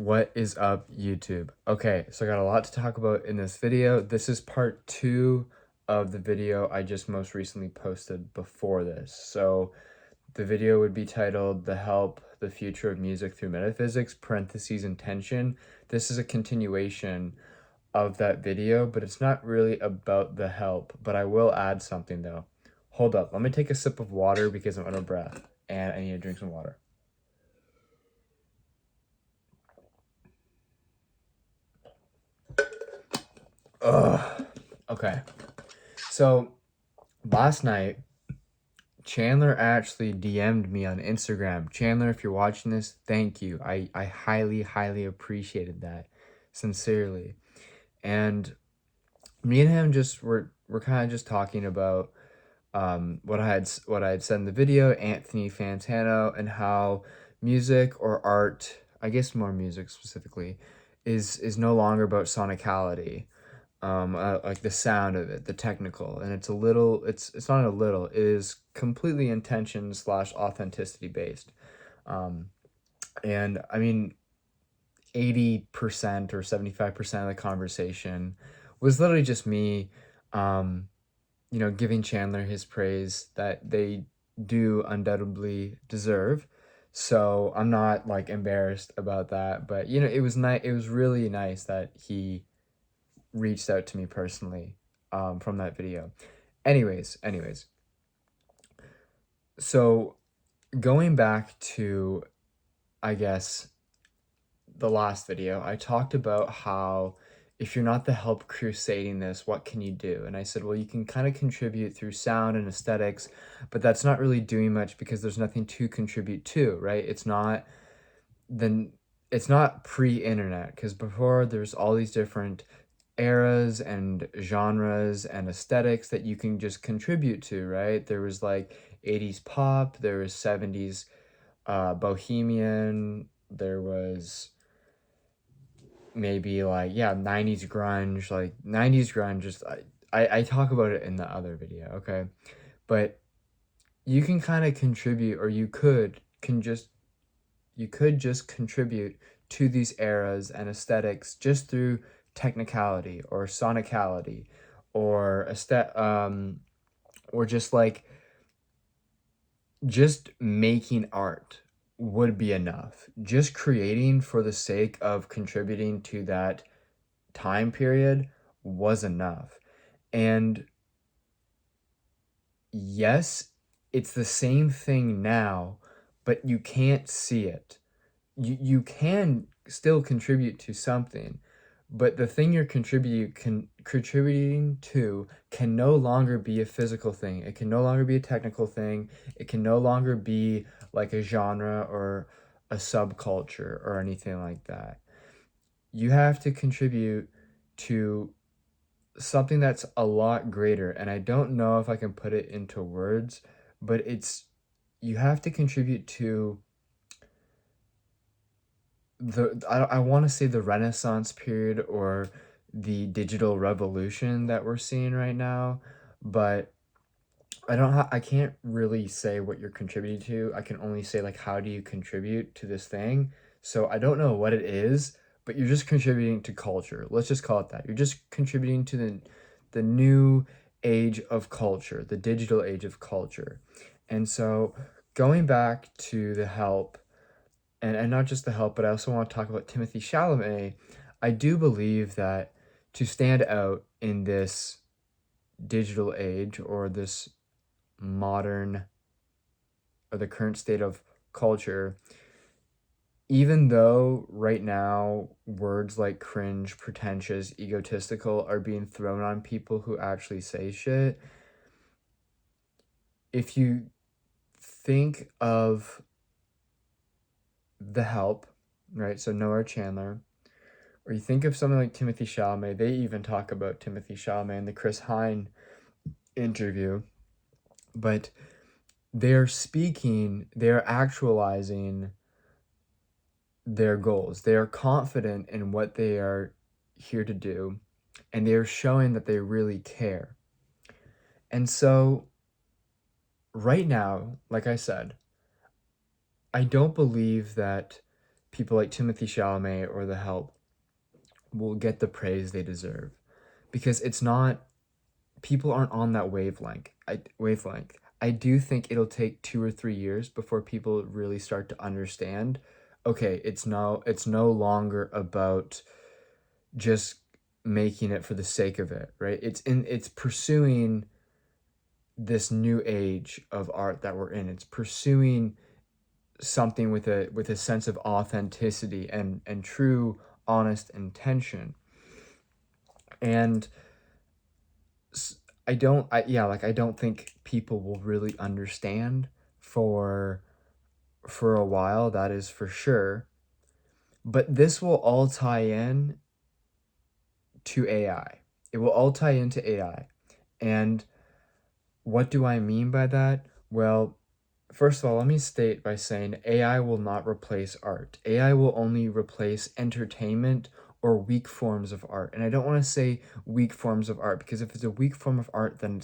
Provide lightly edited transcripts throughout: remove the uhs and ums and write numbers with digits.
What is up, YouTube? Okay, so I got a lot to talk about in this video. This is part 2 of the video I just most recently posted before this. So the video would be titled The Help, The Future of Music Through Metaphysics, parentheses intention. This is a continuation of that video, but it's not really about the help, but I will add something though. Hold up, let me take a sip of water because I'm out of breath and I need to drink some water. Ugh. Okay. So last night, Chandler actually DM'd me on Instagram. Chandler, if you're watching this, thank you. I highly, highly appreciated that. Sincerely. And me and him just we're kind of just talking about what I had said in the video, Anthony Fantano, and how music or art, I guess more music specifically, is no longer about sonicality, like the sound of it, the technical, and it's not a little, it is completely intention slash authenticity based. Um, and I mean, 80% or 75% of the conversation was literally just me, um, giving Chandler his praise that they do undoubtedly deserve. So I'm not like embarrassed about that, but it was nice. It was really nice that he reached out to me personally from that video. Anyways, so going back to, I guess, the last video, I talked about how if you're not the help crusading this, what can you do? And I said, well, you can kind of contribute through sound and aesthetics, but that's not really doing much because there's nothing to contribute to, right? Then it's not pre-internet, because before there's all these different eras and genres and aesthetics that you can just contribute to, right? There was like 80s pop, there was 70s bohemian, there was maybe like, yeah, 90s grunge. Like 90s grunge, just I talk about it in the other video, okay? But you can kind of contribute, or you could just contribute to these eras and aesthetics just through technicality or sonicality or or just making art would be enough. Just creating for the sake of contributing to that time period was enough. And yes, it's the same thing now, but you can't see it. You can still contribute to something, but the thing you're contributing to can no longer be a physical thing. It can no longer be a technical thing. It can no longer be like a genre or a subculture or anything like that. You have to contribute to something that's a lot greater, and I don't know if I can put it into words, but you have to contribute to I want to say the Renaissance period or the digital revolution that we're seeing right now, but I can't really say what you're contributing to. I can only say like how do you contribute to this thing. So I don't know what it is, but you're just contributing to culture. Let's just call it that. You're just contributing to the new age of culture, the digital age of culture. And so going back to the help, and not just the help, but I also want to talk about Timothée Chalamet. I do believe that to stand out in this digital age or this modern or the current state of culture, even though right now words like cringe, pretentious, egotistical are being thrown on people who actually say shit, if you think of the help, right? So Noah Chandler, or you think of something like Timothée Chalamet. They even talk about Timothée Chalamet in the Chris Hine interview, but they're actualizing their goals. They are confident in what they are here to do, and they are showing that they really care. And so right now, like I said, I don't believe that people like Timothée Chalamet or the Help will get the praise they deserve, because it's not, people aren't on that wavelength. I do think it'll take 2 or 3 years before people really start to understand, okay, it's no longer about just making it for the sake of it, right? It's pursuing this new age of art that we're in. It's pursuing something with a sense of authenticity and true honest intention. And I don't think people will really understand for a while, that is for sure. But this will all tie in to AI. It will all tie into AI. And what do I mean by that? Well, first of all, let me state by saying AI will not replace art. AI will only replace entertainment or weak forms of art. And I don't want to say weak forms of art, because if it's a weak form of art, then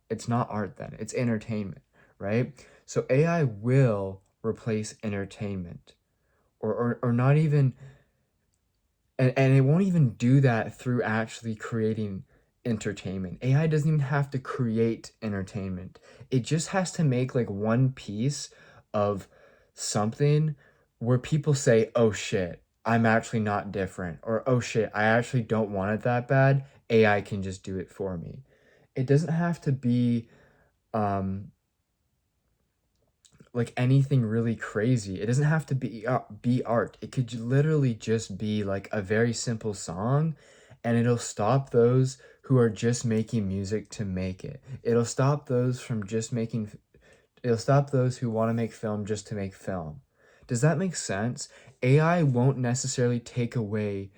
it's not art then. It's entertainment, right? So AI will replace entertainment, or not even, and it won't even do that through actually creating entertainment. AI doesn't even have to create entertainment. It just has to make like one piece of something where people say, "Oh shit, I'm actually not different," or "Oh shit, I actually don't want it that bad. AI can just do it for me." It doesn't have to be um like anything really crazy. It doesn't have to be art. It could literally just be like a very simple song, and it'll stop those who are just making music to make it. It'll stop those who want to make film just to make film. Does that make sense? AI won't necessarily take away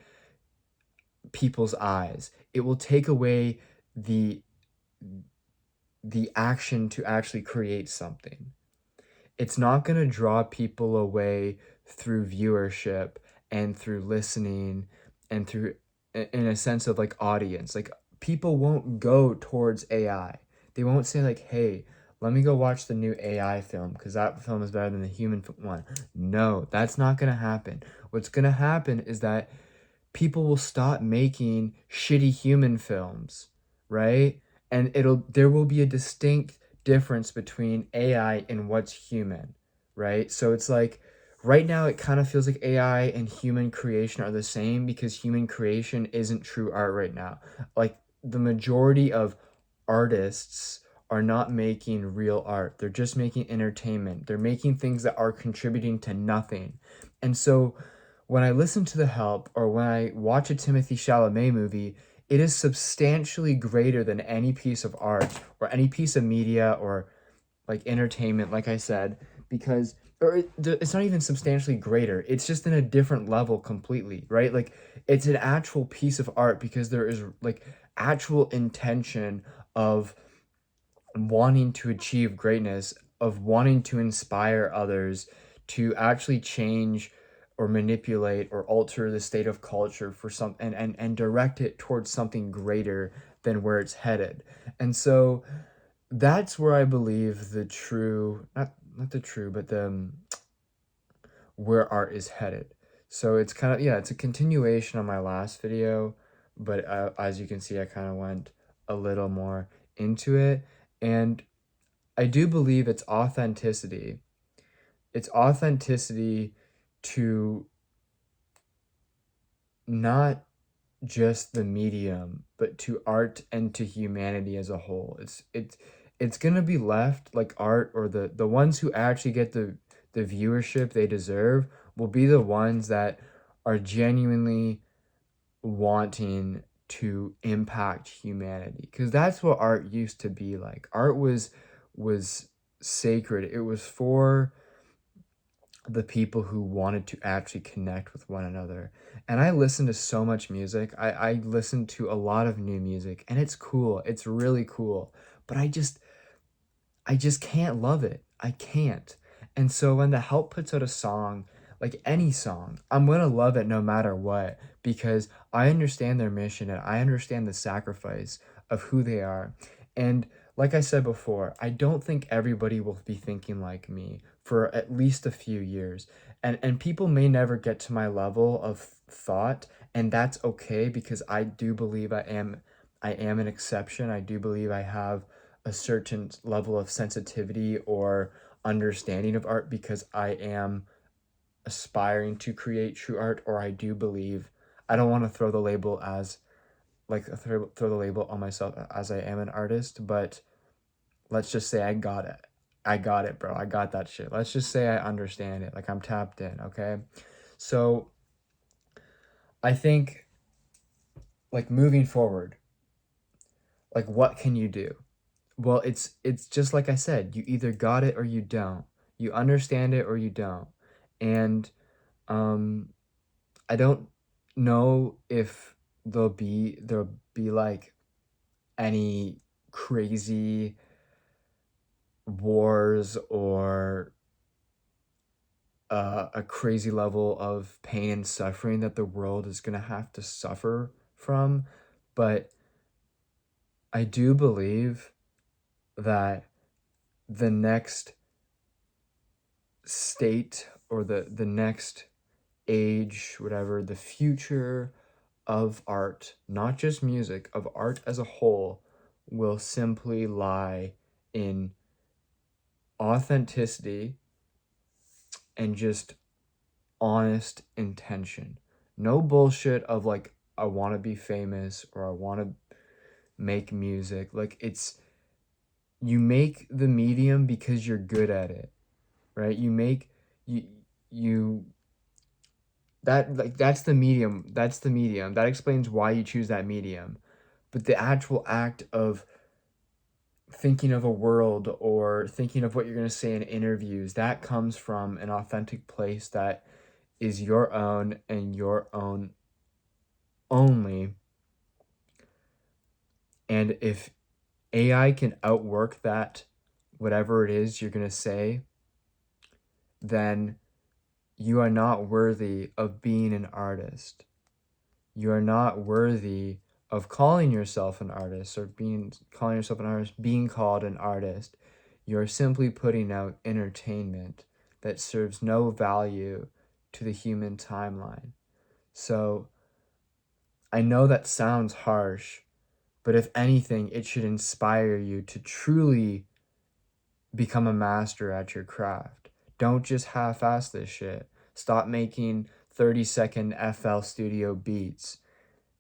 people's eyes. It will take away the action to actually create something. It's not going to draw people away through viewership and through listening and through, in a sense of like audience. Like, people won't go towards AI. They won't say like, "Hey, let me go watch the new AI film because that film is better than the human one." No, that's not going to happen. What's going to happen is that people will stop making shitty human films, right? And there will be a distinct difference between AI and what's human, right? So it's like right now it kind of feels like AI and human creation are the same, because human creation isn't true art right now. Like, the majority of artists are not making real art. They're just making entertainment. They're making things that are contributing to nothing. And so when I listen to The Help or when I watch a Timothée Chalamet movie, it is substantially greater than any piece of art or any piece of media or like entertainment, like I said, because it's not even substantially greater. It's just in a different level completely, right? Like, it's an actual piece of art because there is like actual intention of wanting to achieve greatness, of wanting to inspire others to actually change or manipulate or alter the state of culture for some, and direct it towards something greater than where it's headed. And so that's where I believe the true, not the true, but the where art is headed. So it's kind of, yeah, it's a continuation on my last video, but as you can see, I kind of went a little more into it. And I do believe it's authenticity. It's authenticity to not just the medium, but to art and to humanity as a whole. It's gonna be left like art, or the ones who actually get the viewership they deserve will be the ones that are genuinely wanting to impact humanity, because that's what art used to be like. Art was sacred. It was for the people who wanted to actually connect with one another. And I listen to so much music. I listen to a lot of new music, and it's cool. It's really cool. But I just can't love it. I can't. And so when the Help puts out a song, like any song, I'm gonna love it no matter what, because I understand their mission and I understand the sacrifice of who they are. And like I said before, I don't think everybody will be thinking like me for at least a few years. and people may never get to my level of thought, and that's okay because I do believe I am an exception. I do believe I have a certain level of sensitivity or understanding of art because I am aspiring to create true art, or I do believe I don't want to throw the label as like throw the label on myself as I am an artist, but let's just say I got it. I got it, bro. I got that shit. Let's just say I understand it. Like I'm tapped in, okay? So I think like moving forward, like what can you do? Well, it's just like I said, you either got it or you don't. You understand it or you don't. And um I don't know if there'll be like any crazy wars or a crazy level of pain and suffering that the world is going to have to suffer from. But I do believe that the next state or the next age, whatever, the future of art, not just music, of art as a whole, will simply lie in authenticity and just honest intention. No bullshit of like, I want to be famous or I want to make music. Like, it's, you make the medium because you're good at it, right? You, you, that, like, that's the medium. That's the medium. That explains why you choose that medium. But the actual act of thinking of a world or thinking of what you're going to say in interviews, that comes from an authentic place that is your own and your own only. And if AI can outwork that, whatever it is you're going to say, then you are not worthy of being an artist. You are not worthy of calling yourself an artist or calling yourself an artist, being called an artist. You're simply putting out entertainment that serves no value to the human timeline. So I know that sounds harsh, but if anything, it should inspire you to truly become a master at your craft. Don't just half-ass this shit. Stop making 30-second FL Studio beats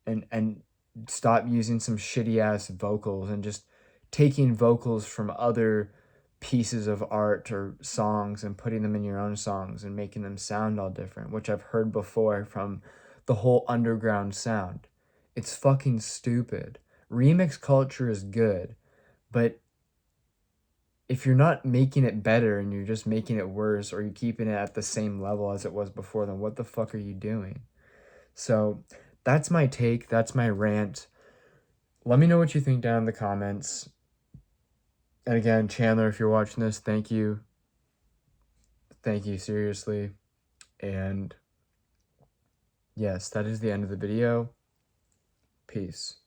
and stop using some shitty ass vocals and just taking vocals from other pieces of art or songs and putting them in your own songs and making them sound all different, which I've heard before from the whole underground sound. It's fucking stupid. Remix culture is good, but if you're not making it better and you're just making it worse or you're keeping it at the same level as it was before, then what the fuck are you doing? So that's my take. That's my rant. Let me know what you think down in the comments. And again, Chandler, if you're watching this, thank you. Thank you, seriously. And yes, that is the end of the video. Peace.